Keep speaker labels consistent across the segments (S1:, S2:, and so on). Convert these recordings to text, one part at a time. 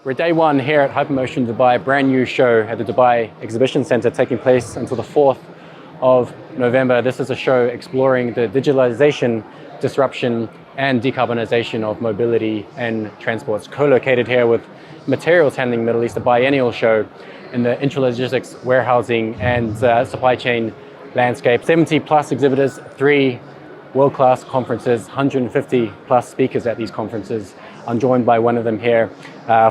S1: We're day one here at Hypermotion Dubai, a brand new show at the Dubai Exhibition Centre taking place until the 4th of November. This is a show exploring the digitalization, disruption and decarbonization of mobility and transport. It's co-located here with Materials Handling Middle East, a biennial show in the intralogistics, warehousing and supply chain landscape. 70 plus exhibitors, 3 world-class conferences, 150 plus speakers at these conferences. I'm joined by one of them here,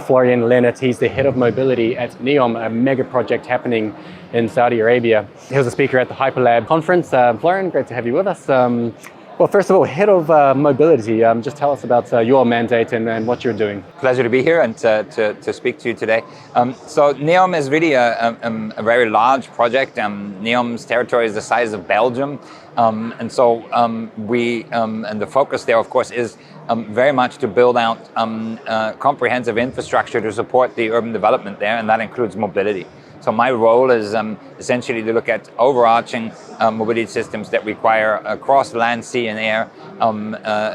S1: Florian Lennert. He's the head of mobility at NEOM, a mega project happening in Saudi Arabia. He was a speaker at the Hyperlab conference. Florian, great to have you with us. Well, first of all, head of mobility, just tell us about your mandate and what you're doing.
S2: Pleasure to be here and to speak to you today. So NEOM is really a very large project. NEOM's territory is the size of Belgium. And the focus there, of course, is very much to build out comprehensive infrastructure to support the urban development there, and that includes mobility. So my role is essentially to look at overarching mobility systems that require across land, sea and air,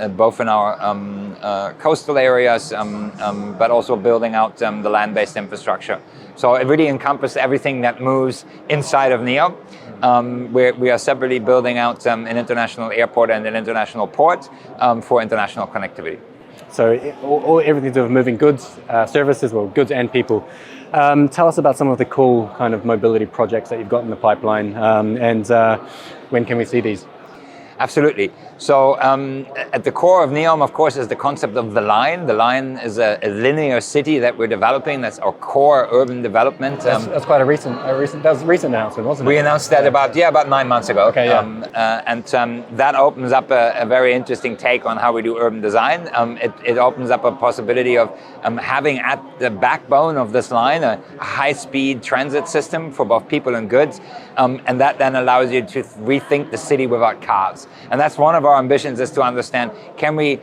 S2: both in our coastal areas, but also building out the land-based infrastructure. So it really encompasses everything that moves inside of NEOM. We are separately building out an international airport and an international port for international connectivity.
S1: So everything to do with moving goods, services, well, goods and people. Tell us about some of the cool kind of mobility projects that you've got in the pipeline, and when can we see these?
S2: Absolutely. So at the core of NEOM, of course, is the concept of the line. The line is a linear city that we're developing. That's our core urban development.
S1: That's quite a recent announcement, wasn't it?
S2: We announced that about 9 months ago.
S1: Okay, yeah.
S2: That opens up a very interesting take on how we do urban design. It opens up a possibility of having at the backbone of this line a high-speed transit system for both people and goods, and that then allows you to rethink the city without cars. And that's one of our ambitions, is to understand, can we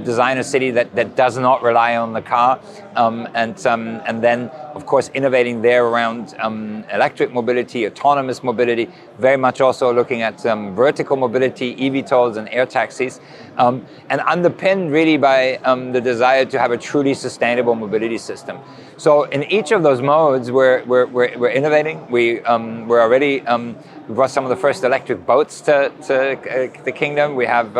S2: design a city that does not rely on the car, and then, of course, innovating there around electric mobility, autonomous mobility, very much also looking at vertical mobility, eVTOLs and air taxis, and underpinned really by the desire to have a truly sustainable mobility system. So in each of those modes, we're innovating. We're already we brought some of the first electric boats to the kingdom. We have,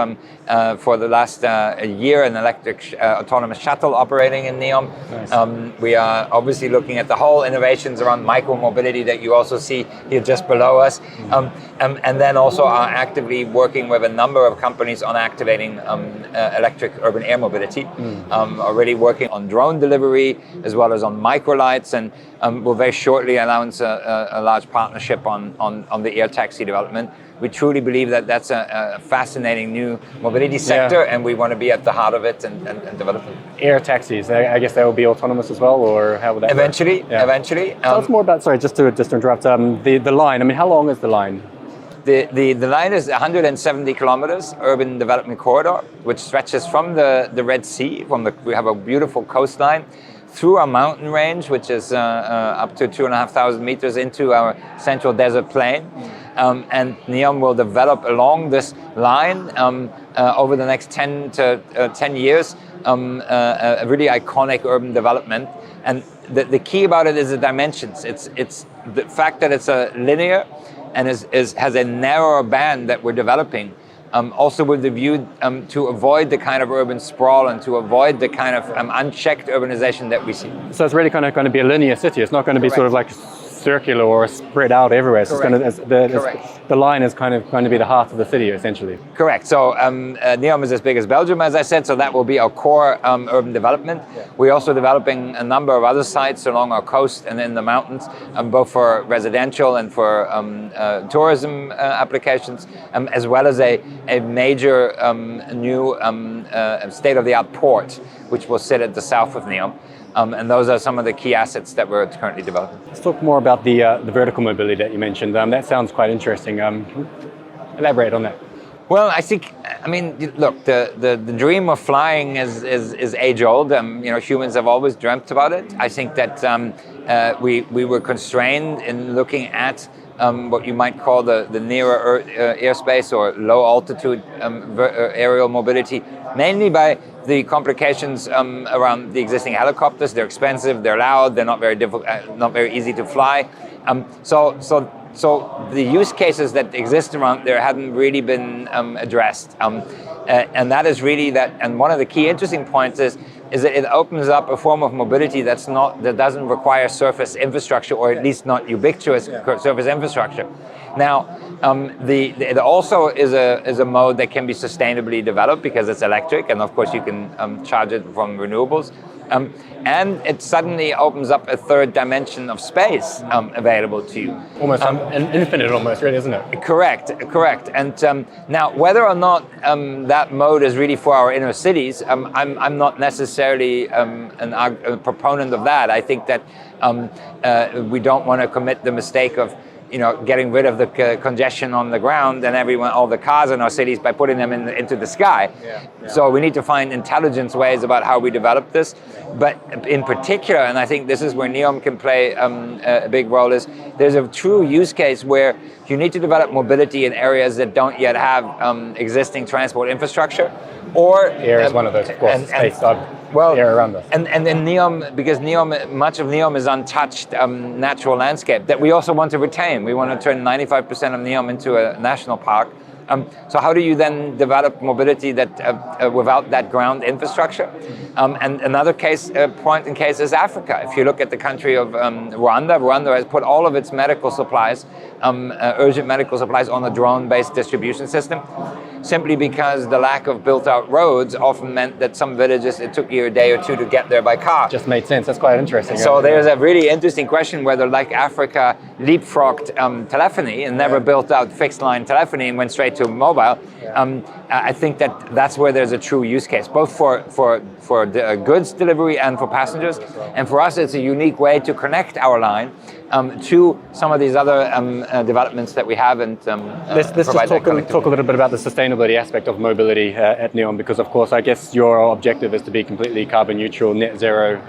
S2: for the last year, an electric autonomous shuttle operating in NEOM. Nice. We are obviously looking at the whole innovations around micro-mobility that you also see here just below us. And then also are actively working with a number of companies on activating electric urban air mobility. Already working on drone delivery, as well as on microlights, and we'll very shortly announce a large partnership on the air taxi development. We truly believe that that's a fascinating new mobility sector, and we want to be at the heart of it and develop it.
S1: Air taxis, I guess they will be autonomous as well, or how would that
S2: eventually,
S1: work? Yeah.
S2: Eventually.
S1: Tell us more about, sorry, just to interrupt, the line. I mean, how long is the line?
S2: The line is 170 kilometers, urban development corridor, which stretches from the Red Sea. We have a beautiful coastline through our mountain range, which is up to 2,500 meters into our central desert plain. And NEOM will develop along this line over the next 10 years, a really iconic urban development. And the key about it is the dimensions. It's the fact that it's a linear and has a narrower band that we're developing. Also with the view to avoid the kind of urban sprawl and to avoid the kind of unchecked urbanization that we see.
S1: So it's really kind of going to be a linear city. It's not going to be sort of like circular or spread out everywhere. So the line is kind of going to be the heart of the city, essentially.
S2: Correct. So NEOM is as big as Belgium, as I said, so that will be our core urban development. Yeah. We're also developing a number of other sites along our coast and in the mountains, both for residential and for tourism applications, as well as a major new state-of-the-art port, which will sit at the south of NEOM. And those are some of the key assets that we're currently developing.
S1: Let's talk more about the vertical mobility that you mentioned. That sounds quite interesting. Elaborate on that.
S2: Well, I mean, look, the dream of flying is age old. Humans have always dreamt about it. I think that we were constrained in looking at what you might call the nearer airspace or low altitude aerial mobility, mainly by the complications around the existing helicopters. They're expensive, they're loud, they're not very difficult, not very easy to fly. So the use cases that exist around there hadn't really been addressed. And that is really that. And one of the key interesting points is that it opens up a form of mobility that doesn't require surface infrastructure, or at least not ubiquitous surface infrastructure. Now, it also is a mode that can be sustainably developed because it's electric, and of course you can charge it from renewables. And it suddenly opens up a third dimension of space available to you.
S1: Almost infinite, almost, really, isn't it?
S2: Correct. And now, whether or not that mode is really for our inner cities, I'm not necessarily a proponent of that. I think that we don't want to commit the mistake of getting rid of the congestion on the ground and all the cars in our cities by putting them into the sky. So we need to find intelligent ways about how we develop this. But in particular, and I think this is where NEOM can play a big role, is there's a true use case where you need to develop mobility in areas that don't yet have existing transport infrastructure. Or
S1: air is one of those, of course, space air around us.
S2: And then NEOM, because much of NEOM is untouched natural landscape that we also want to retain. We want to turn 95% of NEOM into a national park. So how do you then develop mobility that without that ground infrastructure? And another point in case is Africa. If you look at the country of Rwanda has put all of its medical supplies, urgent medical supplies, on a drone-based distribution system, simply because the lack of built-out roads often meant that some villages, it took you a day or two to get there by car.
S1: Just made sense. That's quite interesting.
S2: So there's a really interesting question whether, like Africa, leapfrogged telephony and never built out fixed-line telephony and went straight to mobile. I think that's where there's a true use case, both for goods delivery and for passengers. And for us, it's a unique way to connect our line to some of these other developments that we have. And
S1: let's just talk a little bit about the sustainability aspect of mobility at NEOM, because of course I guess your objective is to be completely carbon neutral, net zero,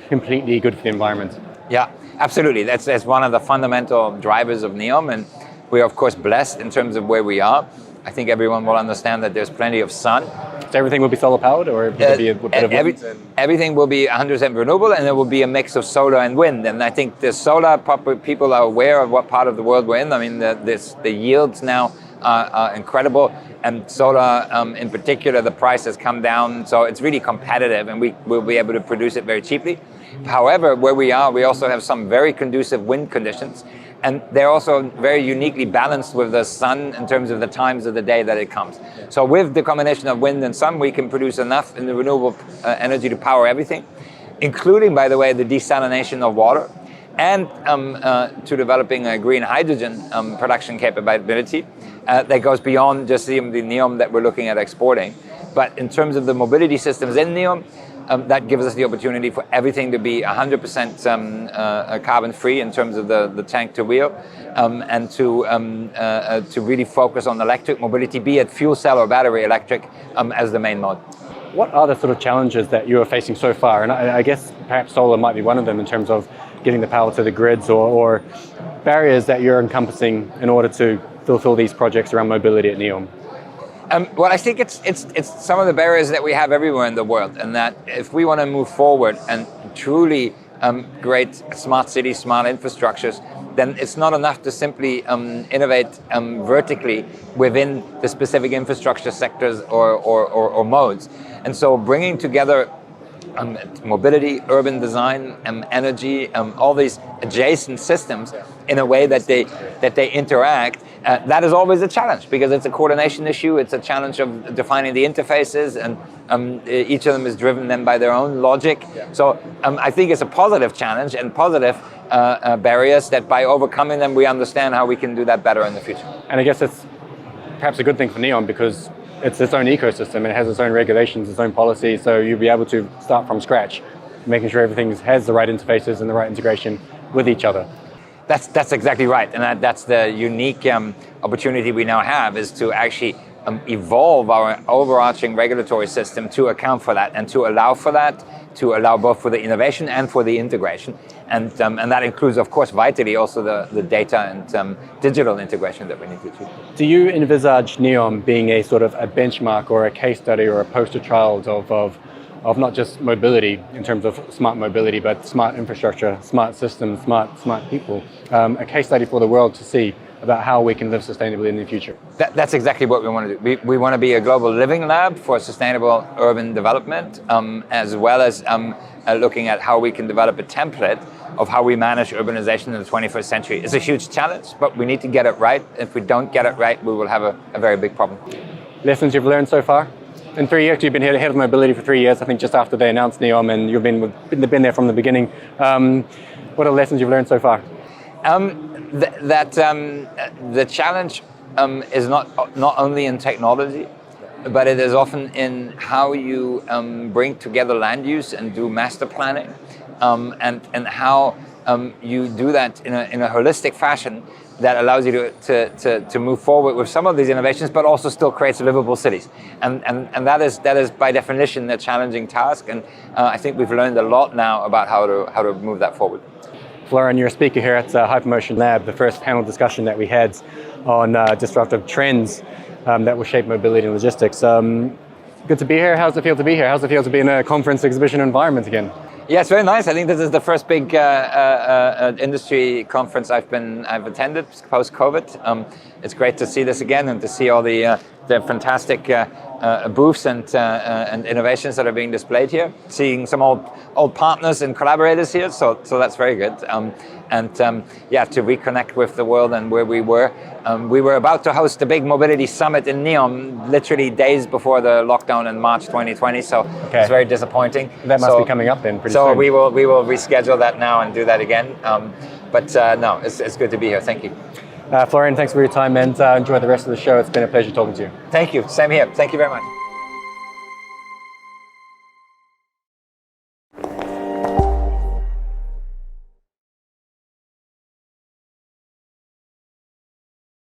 S1: completely good for the environment.
S2: Yeah, absolutely. That's one of the fundamental drivers of NEOM, and we are of course blessed in terms of where we are. I think everyone will understand that there's plenty of sun.
S1: So everything will be solar powered, or will there be a bit of wind?
S2: Everything will be 100% renewable, and there will be a mix of solar and wind. And I think the solar people are aware of what part of the world we're in. I mean, the yields now are incredible, and solar in particular, the price has come down, so it's really competitive, and we will be able to produce it very cheaply. However, where we are, we also have some very conducive wind conditions, and they're also very uniquely balanced with the sun in terms of the times of the day that it comes. So with the combination of wind and sun, we can produce enough in the renewable energy to power everything, including, by the way, the desalination of water, and to developing a green hydrogen production capability that goes beyond just the NEOM that we're looking at exporting. But in terms of the mobility systems in NEOM, that gives us the opportunity for everything to be 100% carbon-free in terms of the tank to wheel, and to really focus on electric mobility, be it fuel cell or battery electric, as the main mode.
S1: What are the sort of challenges that you are facing so far? And I guess perhaps solar might be one of them in terms of getting the power to the grids, or barriers that you're encompassing in order to fulfill these projects around mobility at NEOM.
S2: Well, I think it's some of the barriers that we have everywhere in the world, and that if we want to move forward and truly create smart cities, smart infrastructures, then it's not enough to simply innovate vertically within the specific infrastructure sectors or modes. And so bringing together mobility, urban design, energy, all these adjacent systems in a way that they interact, that is always a challenge, because it's a coordination issue. It's a challenge of defining the interfaces, and each of them is driven then by their own logic. So I think it's a positive challenge and positive barriers that by overcoming them, we understand how we can do that better in the future.
S1: And I guess it's perhaps a good thing for NEOM, because it's its own ecosystem, it has its own regulations, its own policies, so you'll be able to start from scratch, making sure everything has the right interfaces and the right integration with each other.
S2: That's exactly right, and that's the unique opportunity we now have, is to actually evolve our overarching regulatory system to account for that and to allow for that, to allow both for the innovation and for the integration. And that includes, of course, vitally also the data and digital integration that we need to achieve.
S1: Do you envisage NEOM being a sort of a benchmark or a case study or a poster child of not just mobility in terms of smart mobility, but smart infrastructure, smart systems, smart people, a case study for the world to see about how we can live sustainably in the future?
S2: That's exactly what we want to do. We want to be a global living lab for sustainable urban development, as well as looking at how we can develop a template of how we manage urbanization in the 21st century. It's a huge challenge, but we need to get it right. If we don't get it right, we will have a very big problem.
S1: Lessons you've learned so far? In 3 years, you've been head of mobility for 3 years, I think just after they announced NEOM, and you've been there from the beginning. What are the lessons you've learned so far?
S2: The challenge is not only in technology, but it is often in how you bring together land use and do master planning, and how you do that in a holistic fashion that allows you to move forward with some of these innovations, but also still creates livable cities. And that is by definition a challenging task. And I think we've learned a lot now about how to move that forward.
S1: Florian, you're a speaker here at Hypermotion Lab, the first panel discussion that we had on disruptive trends that will shape mobility and logistics. Good to be here. How's it feel to be here? How's it feel to be in a conference exhibition environment again?
S2: Yeah, it's very nice. I think this is the first big industry conference I've attended post-COVID. It's great to see this again and to see all the fantastic booths and innovations that are being displayed here. Seeing some old partners and collaborators here, so that's very good. Yeah, to reconnect with the world and where we were. We were about to host a big mobility summit in NEOM literally days before the lockdown in March 2020, so okay. It's very disappointing.
S1: That must be coming up then pretty soon.
S2: So we will reschedule that now and do that again. But no, it's good to be here. Thank you.
S1: Florian, thanks for your time and enjoy the rest of the show. It's been a pleasure talking to you.
S2: Thank you. Same here. Thank you very much.